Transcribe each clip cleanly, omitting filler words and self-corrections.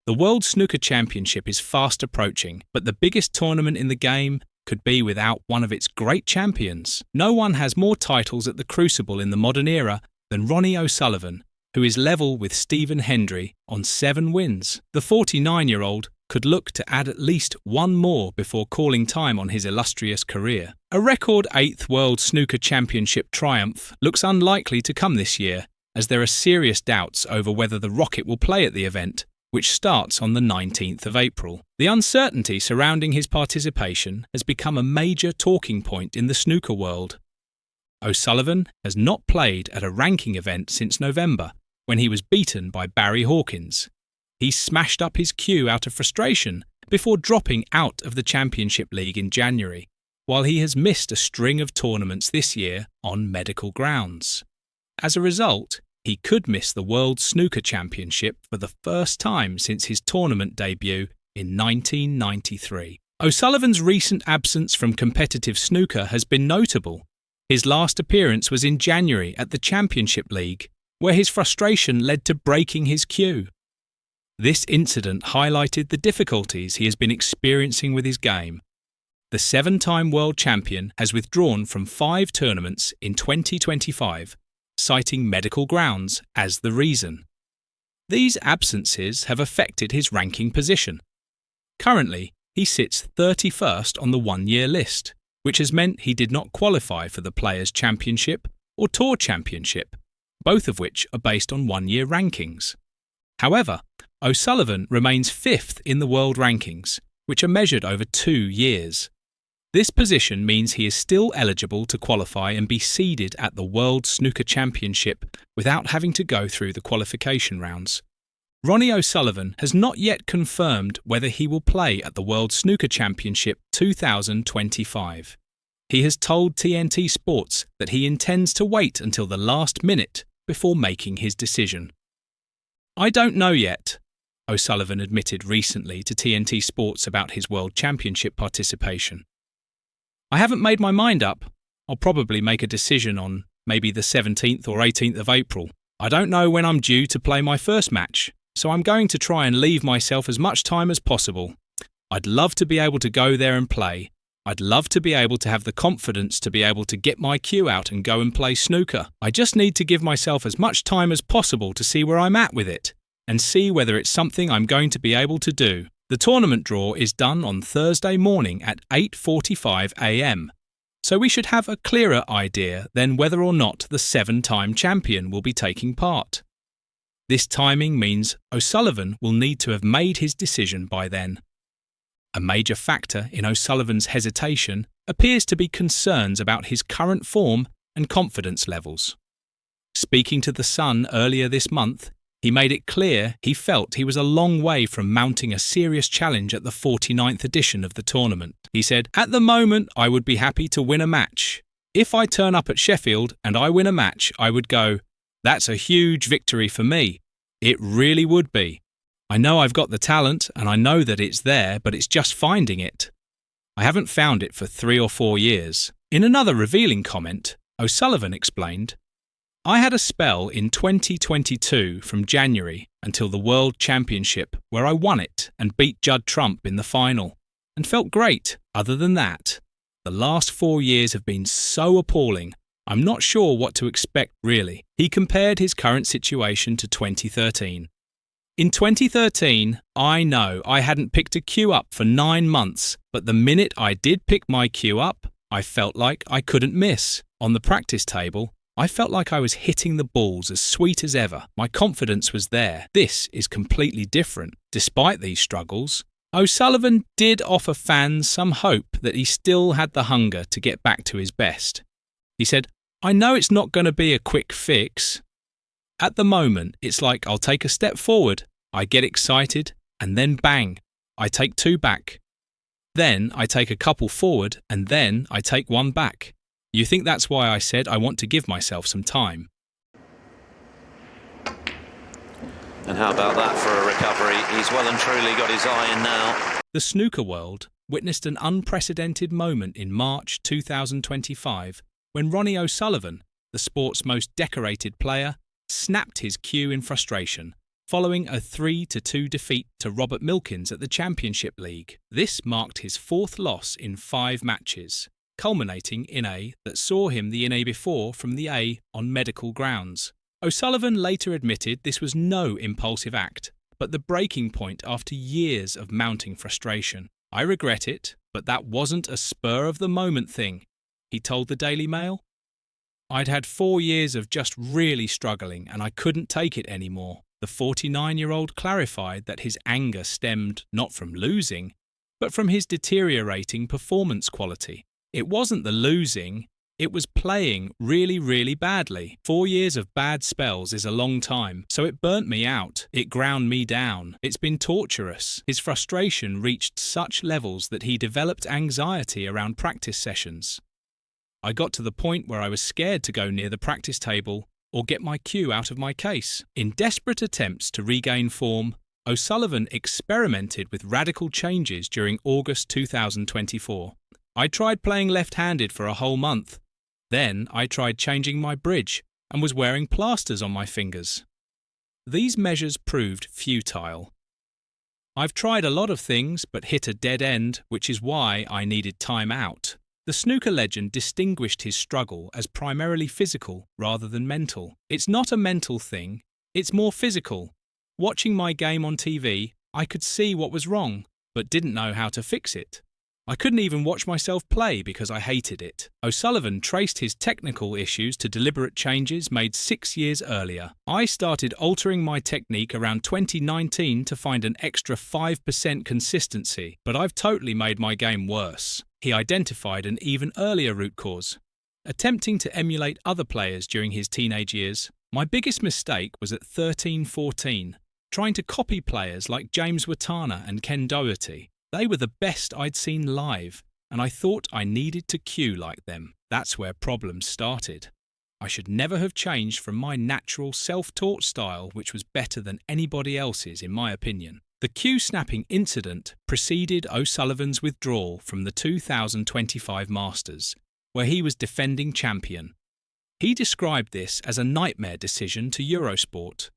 The World Snooker Championship is fast approaching, but the biggest tournament in the game could be without one of its great champions. No one has more titles at the Crucible in the modern era than Ronnie O'Sullivan, who is level with Stephen Hendry on 7 wins. The 49-year-old could look to add at least one more before calling time on his illustrious career. A record 8th World Snooker Championship triumph looks unlikely to come this year, as there are serious doubts over whether the Rocket will play at the event, which starts on the 19th of April. The uncertainty surrounding his participation has become a major talking point in the snooker world. O'Sullivan has not played at a ranking event since November, when he was beaten by Barry Hawkins. He smashed up his cue out of frustration before dropping out of the Championship League in January, while he has missed a string of tournaments this year on medical grounds. As a result, he could miss the World Snooker Championship for the first time since his tournament debut in 1993. O'Sullivan's recent absence from competitive snooker has been notable. His last appearance was in January at the Championship League, where his frustration led to breaking his cue. This incident highlighted the difficulties he has been experiencing with his game. The 7-time world champion has withdrawn from 5 tournaments in 2025, citing medical grounds as the reason. These absences have affected his ranking position. Currently, he sits 31st on the one-year list, which has meant he did not qualify for the Players' Championship or Tour Championship, both of which are based on one-year rankings. However, O'Sullivan remains 5th in the world rankings, which are measured over 2 years. This position means he is still eligible to qualify and be seeded at the World Snooker Championship without having to go through the qualification rounds. Ronnie O'Sullivan has not yet confirmed whether he will play at the World Snooker Championship 2025. He has told TNT Sports that he intends to wait until the last minute before making his decision. "I don't know yet," O'Sullivan admitted recently to TNT Sports about his World Championship participation. "I haven't made my mind up. I'll probably make a decision on maybe the 17th or 18th of April. I don't know when I'm due to play my first match, so I'm going to try and leave myself as much time as possible. I'd love to be able to go there and play. I'd love to be able to have the confidence to be able to get my cue out and go and play snooker. I just need to give myself as much time as possible to see where I'm at with it and see whether it's something I'm going to be able to do." The tournament draw is done on Thursday morning at 8:45 a.m, so we should have a clearer idea then whether or not the 7-time champion will be taking part. This timing means O'Sullivan will need to have made his decision by then. A major factor in O'Sullivan's hesitation appears to be concerns about his current form and confidence levels. Speaking to The Sun earlier this month, he made it clear he felt he was a long way from mounting a serious challenge at the 49th edition of the tournament. He said, "At the moment, I would be happy to win a match. If I turn up at Sheffield and I win a match, I would go, that's a huge victory for me. It really would be. I know I've got the talent and I know that it's there, but it's just finding it. I haven't found it for 3 or 4 years." In another revealing comment, O'Sullivan explained, "I had a spell in 2022 from January until the World Championship where I won it and beat Judd Trump in the final, and felt great. Other than that, the last 4 years have been so appalling, I'm not sure what to expect really." He compared his current situation to 2013. "In 2013, I know I hadn't picked a cue up for 9 months, but the minute I did pick my cue up, I felt like I couldn't miss. On the practice table, I felt like I was hitting the balls as sweet as ever. My confidence was there. This is completely different." Despite these struggles, O'Sullivan did offer fans some hope that he still had the hunger to get back to his best. He said, "I know it's not going to be a quick fix. At the moment, it's like I'll take a step forward, I get excited, and then bang, I take 2 back. Then I take a couple forward, and then I take 1 back. You think that's why I said I want to give myself some time." And how about that for a recovery? He's well and truly got his eye in now. The snooker world witnessed an unprecedented moment in March 2025 when Ronnie O'Sullivan, the sport's most decorated player, snapped his cue in frustration, following a 3-2 defeat to Robert Milkins at the Championship League. This marked his 4th loss in 5 matches, culminating in a that saw him the inning before from the A on medical grounds. O'Sullivan later admitted this was no impulsive act, but the breaking point after years of mounting frustration. "I regret it, but that wasn't a spur-of-the-moment thing," he told the Daily Mail. "I'd had 4 years of just really struggling and I couldn't take it anymore." The 49-year-old clarified that his anger stemmed not from losing, but from his deteriorating performance quality. It wasn't the losing, it was playing really badly. 4 years of bad spells is a long time, so it burnt me out. It ground me down. It's been torturous. His frustration reached such levels that he developed anxiety around practice sessions. "I got to the point where I was scared to go near the practice table or get my cue out of my case." In desperate attempts to regain form, O'Sullivan experimented with radical changes during August 2024. "I tried playing left-handed for a whole month. Then I tried changing my bridge and was wearing plasters on my fingers. These measures proved futile. I've tried a lot of things but hit a dead end, which is why I needed time out." The snooker legend distinguished his struggle as primarily physical rather than mental. "It's not a mental thing, it's more physical. Watching my game on TV, I could see what was wrong, but didn't know how to fix it. I couldn't even watch myself play because I hated it." O'Sullivan traced his technical issues to deliberate changes made 6 years earlier. "I started altering my technique around 2019 to find an extra 5% consistency, but I've totally made my game worse." He identified an even earlier root cause. Attempting to emulate other players during his teenage years, "My biggest mistake was at 13-14, trying to copy players like James Watana and Ken Doherty. They were the best I'd seen live, and I thought I needed to cue like them. That's where problems started. I should never have changed from my natural self-taught style, which was better than anybody else's in my opinion." The cue snapping incident preceded O'Sullivan's withdrawal from the 2025 Masters, where he was defending champion. He described this as a nightmare decision to Eurosport.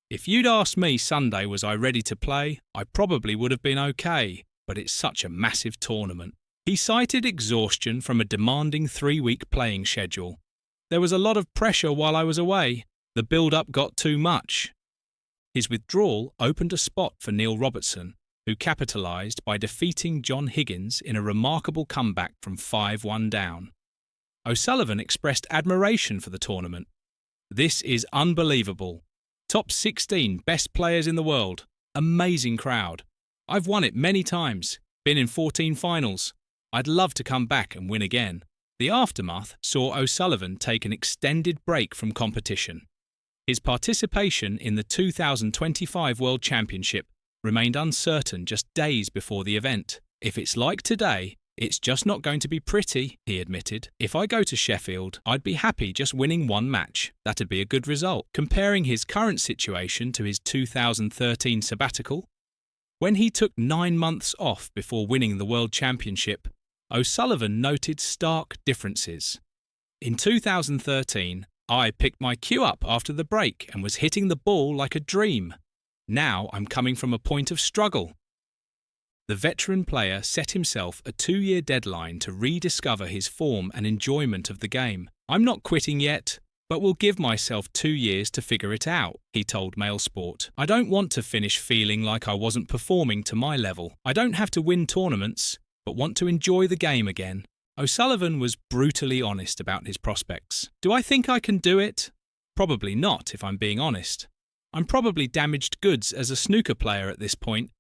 "If you'd asked me Sunday was I ready to play, I probably would have been okay, but it's such a massive tournament." He cited exhaustion from a demanding 3-week playing schedule. "There was a lot of pressure while I was away. The build-up got too much." His withdrawal opened a spot for Neil Robertson, who capitalised by defeating John Higgins in a remarkable comeback from 5-1 down. O'Sullivan expressed admiration for the tournament. "This is unbelievable. Top 16 best players in the world. Amazing crowd. I've won it many times, been in 14 finals. I'd love to come back and win again." The aftermath saw O'Sullivan take an extended break from competition. His participation in the 2025 World Championship remained uncertain just days before the event. "If it's like today, it's just not going to be pretty," he admitted. "If I go to Sheffield, I'd be happy just winning one match. That'd be a good result." Comparing his current situation to his 2013 sabbatical, when he took 9 months off before winning the World Championship, O'Sullivan noted stark differences. "In 2013, I picked my cue up after the break and was hitting the ball like a dream. Now I'm coming from a point of struggle." The veteran player set himself a 2-year deadline to rediscover his form and enjoyment of the game. "I'm not quitting yet, but will give myself 2 years to figure it out," he told Mailsport. "I don't want to finish feeling like I wasn't performing to my level. I don't have to win tournaments, but want to enjoy the game again." O'Sullivan was brutally honest about his prospects. "Do I think I can do it? Probably not, if I'm being honest. I'm probably damaged goods as a snooker player at this point.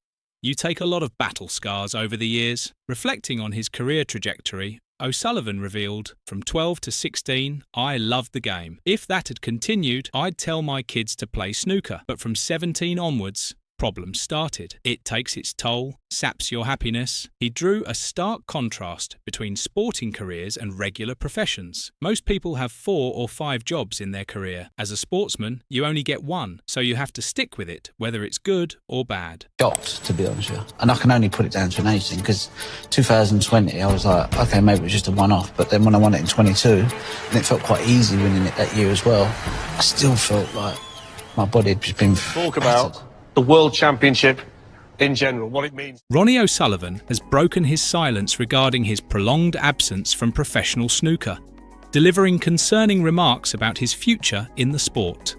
You take a lot of battle scars over the years." Reflecting on his career trajectory, O'Sullivan revealed, "From 12 to 16, I loved the game. If that had continued, I'd tell my kids to play snooker. But from 17 onwards, problems started. It takes its toll, saps your happiness." He drew a stark contrast between sporting careers and regular professions. Most people have 4 or 5 jobs in their career. As a sportsman, you only get one, so you have to stick with it, whether it's good or bad. Shocked, to be honest with you. And I can only put it down to an age thing, because 2020, I was like, okay, maybe it was just a one-off, but then when I won it in 22, and it felt quite easy winning it that year as well, I still felt like my body had just been Talk battered. about the World Championship in general, what it means. Ronnie O'Sullivan has broken his silence regarding his prolonged absence from professional snooker, delivering concerning remarks about his future in the sport.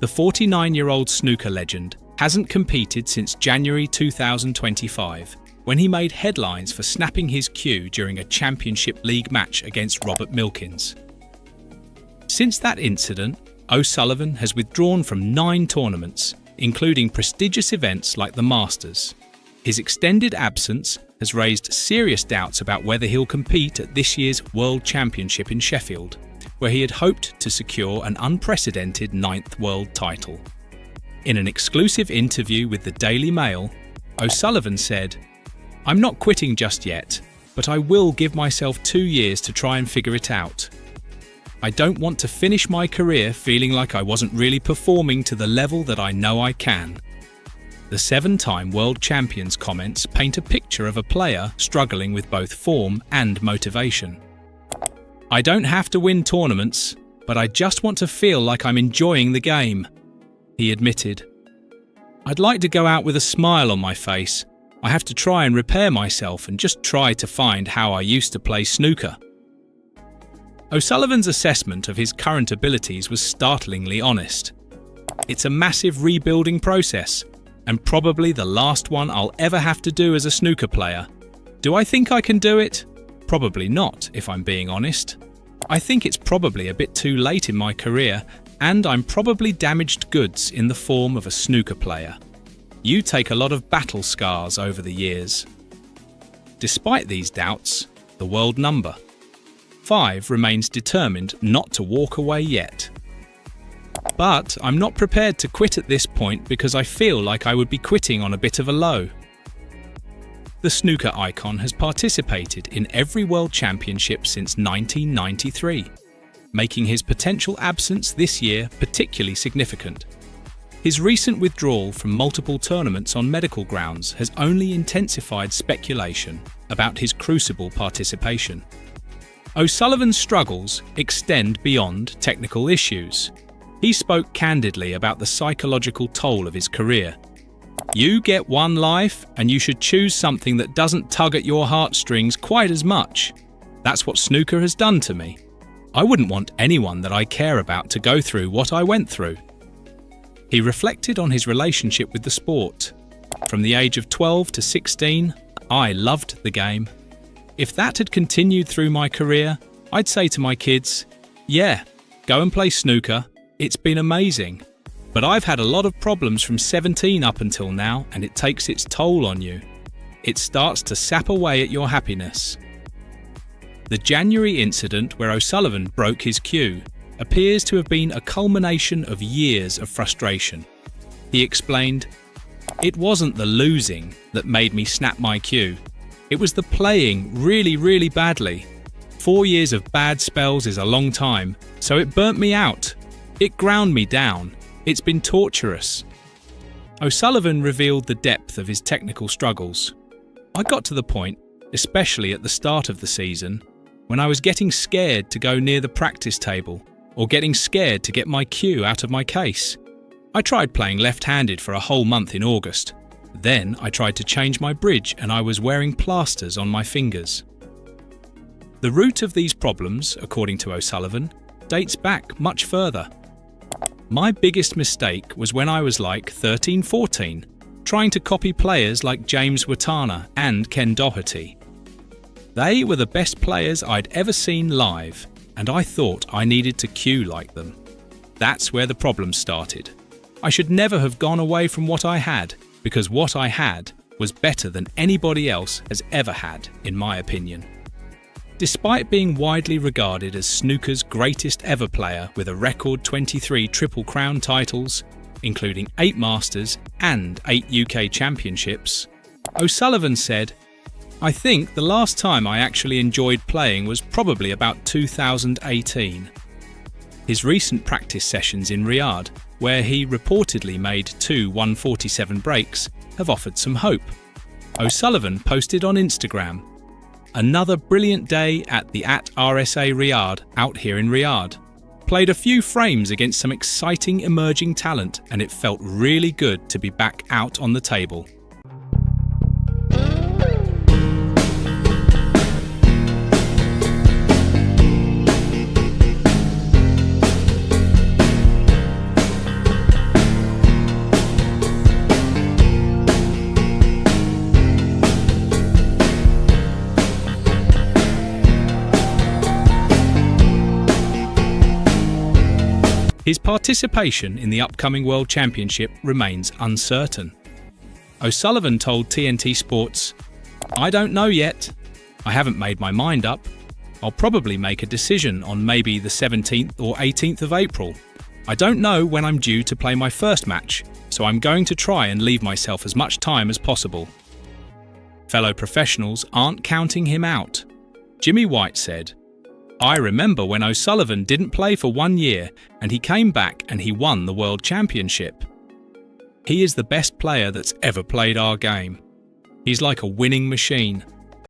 The 49-year-old snooker legend hasn't competed since January 2025, when he made headlines for snapping his cue during a Championship League match against Robert Milkins. Since that incident, O'Sullivan has withdrawn from 9 tournaments, including prestigious events like the Masters. His extended absence has raised serious doubts about whether he'll compete at this year's World Championship in Sheffield, where he had hoped to secure an unprecedented 9th world title. In an exclusive interview with the Daily Mail, O'Sullivan said, "I'm not quitting just yet, but I will give myself 2 years to try and figure it out. I don't want to finish my career feeling like I wasn't really performing to the level that I know I can." The 7-time world champion's comments paint a picture of a player struggling with both form and motivation. "I don't have to win tournaments, but I just want to feel like I'm enjoying the game," he admitted. "I'd like to go out with a smile on my face. I have to try and repair myself and just try to find how I used to play snooker." O'Sullivan's assessment of his current abilities was startlingly honest. "It's a massive rebuilding process, and probably the last one I'll ever have to do as a snooker player. Do I think I can do it? Probably not, if I'm being honest. I think it's probably a bit too late in my career, and I'm probably damaged goods in the form of a snooker player. You take a lot of battle scars over the years." Despite these doubts, the world number 5 remains determined not to walk away yet. "But I'm not prepared to quit at this point because I feel like I would be quitting on a bit of a low." The snooker icon has participated in every World Championship since 1993, making his potential absence this year particularly significant. His recent withdrawal from multiple tournaments on medical grounds has only intensified speculation about his Crucible participation. O'Sullivan's struggles extend beyond technical issues. He spoke candidly about the psychological toll of his career. "You get one life, and you should choose something that doesn't tug at your heartstrings quite as much. That's what snooker has done to me. I wouldn't want anyone that I care about to go through what I went through." He reflected on his relationship with the sport. "From the age of 12 to 16, I loved the game. If that had continued through my career, I'd say to my kids, yeah, go and play snooker. It's been amazing. But I've had a lot of problems from 17 up until now, and it takes its toll on you. It starts to sap away at your happiness." The January incident where O'Sullivan broke his cue appears to have been a culmination of years of frustration. He explained, "It wasn't the losing that made me snap my cue. It was the playing really badly. 4 years of bad spells is a long time, so it burnt me out. It ground me down. It's been torturous." O'Sullivan revealed the depth of his technical struggles. "I got to the point, especially at the start of the season, when I was getting scared to go near the practice table or getting scared to get my cue out of my case. I tried playing left-handed for a whole month in August. Then I tried to change my bridge and I was wearing plasters on my fingers." The root of these problems, according to O'Sullivan, dates back much further. "My biggest mistake was when I was like 13-14, trying to copy players like James Watana and Ken Doherty. They were the best players I'd ever seen live, and I thought I needed to cue like them. That's where the problem started. I should never have gone away from what I had, because what I had was better than anybody else has ever had, in my opinion." Despite being widely regarded as snooker's greatest ever player with a record 23 Triple Crown titles, including 8 Masters and 8 UK Championships, O'Sullivan said, "I think the last time I actually enjoyed playing was probably about 2018. His recent practice sessions in Riyadh, where he reportedly made 2 147 breaks, have offered some hope." O'Sullivan posted on Instagram, "Another brilliant day at the @RSA Riyadh out here in Riyadh. Played a few frames against some exciting emerging talent, and it felt really good to be back out on the table. His participation in the upcoming World Championship remains uncertain. O'Sullivan told TNT Sports, "I don't know yet. I haven't made my mind up. I'll probably make a decision on maybe the 17th or 18th of April. I don't know when I'm due to play my first match, so I'm going to try and leave myself as much time as possible." Fellow professionals aren't counting him out. Jimmy White said, "I remember when O'Sullivan didn't play for 1 year and he came back and he won the World Championship. He is the best player that's ever played our game. He's like a winning machine.